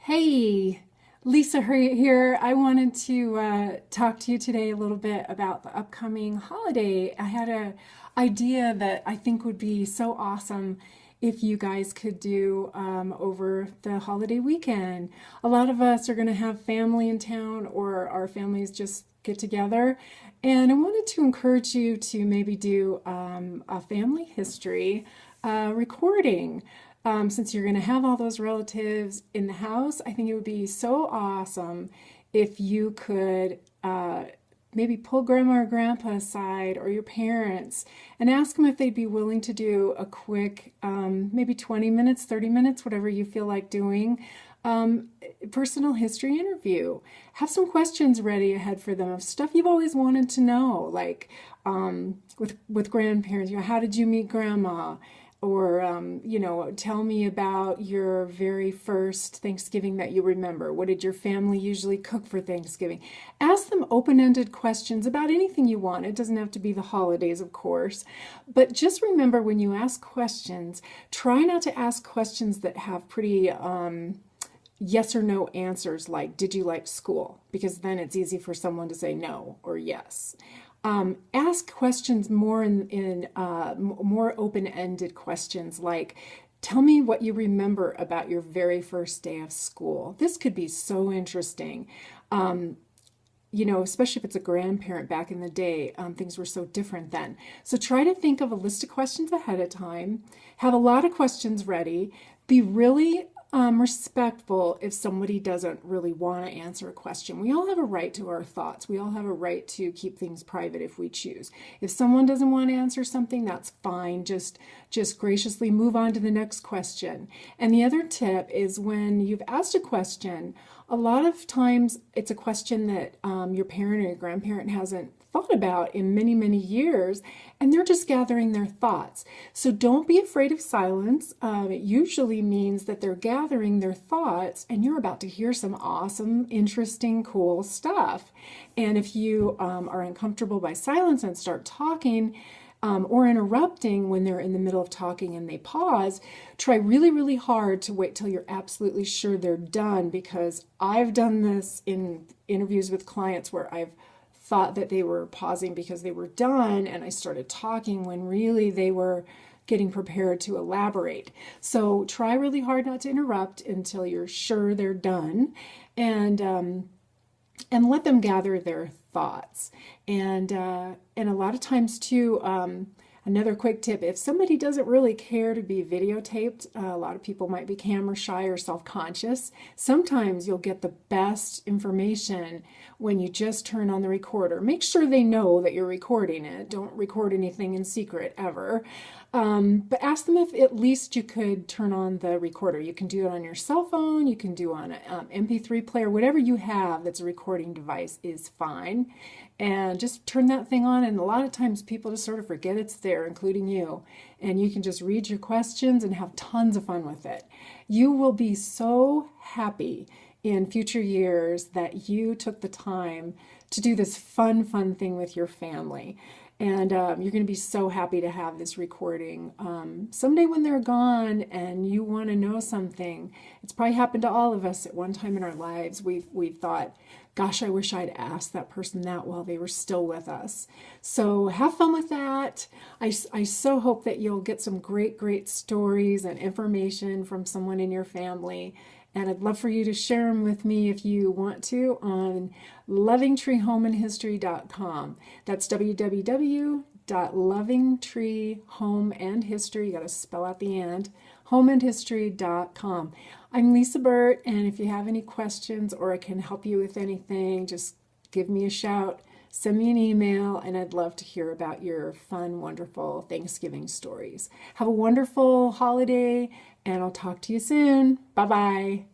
Hey, Lisa here. I wanted to talk to you today a little bit about the upcoming holiday. I had an idea that I think would be so awesome if you guys could do over the holiday weekend. A lot of us are going to have family in town, or our families just get together. And I wanted to encourage you to maybe do a family history recording. Since you're going to have all those relatives in the house, I think it would be so awesome if you could maybe pull grandma or grandpa aside, or your parents, and ask them if they'd be willing to do a quick, maybe 20 minutes, 30 minutes, whatever you feel like doing, personal history interview. Have some questions ready ahead for them of stuff you've always wanted to know, like with grandparents, how did you meet grandma? Or, tell me about your very first Thanksgiving that you remember. What did your family usually cook for Thanksgiving? Ask them open-ended questions about anything you want. It doesn't have to be the holidays, of course. But just remember, when you ask questions, try not to ask questions that have pretty yes or no answers, like, did you like school? Because then it's easy for someone to say no or yes. Ask questions more in more open-ended questions, like, tell me what you remember about your very first day of school. This could be so interesting. Especially if it's a grandparent back in the day, things were so different then. So try to think of a list of questions ahead of time. Have a lot of questions ready. Be really respectful if somebody doesn't really want to answer a question. We all have a right to our thoughts. We all have a right to keep things private if we choose. If someone doesn't want to answer something, that's fine. Just graciously move on to the next question. And the other tip is, when you've asked a question, a lot of times it's a question that your parent or your grandparent hasn't thought about in many, many years, and they're just gathering their thoughts. So don't be afraid of silence. It usually means that they're gathering their thoughts, and you're about to hear some awesome, interesting, cool stuff. And if you are uncomfortable by silence and start talking, or interrupting when they're in the middle of talking and they pause, try really, really hard to wait till you're absolutely sure they're done, because I've done this in interviews with clients where I've thought that they were pausing because they were done, and I started talking when really they were getting prepared to elaborate. So try really hard not to interrupt until you're sure they're done, and let them gather their thoughts. And a lot of times too, another quick tip, if somebody doesn't really care to be videotaped, a lot of people might be camera shy or self-conscious. Sometimes you'll get the best information when you just turn on the recorder. Make sure they know that you're recording it. Don't record anything in secret ever. But ask them if at least you could turn on the recorder. You can do it on your cell phone, you can do on an MP3 player, whatever you have that's a recording device is fine. And just turn that thing on, and a lot of times people just sort of forget it's there, including you. And you can just read your questions and have tons of fun with it. You will be so happy in future years that you took the time to do this fun thing with your family. And you're going to be so happy to have this recording. Someday when they're gone and you want to know something, it's probably happened to all of us at one time in our lives. We've thought, gosh, I wish I'd asked that person that while they were still with us. So have fun with that. I so hope that you'll get some great stories and information from someone in your family. And I'd love for you to share them with me if you want to on lovingtreehomeandhistory.com. That's www.lovingtreehomeandhistory, you got to spell out the and, homeandhistory.com. I'm Lisa Burt, and if you have any questions or I can help you with anything, just give me a shout, send me an email, and I'd love to hear about your fun, wonderful Thanksgiving stories. Have a wonderful holiday, and I'll talk to you soon. Bye-bye.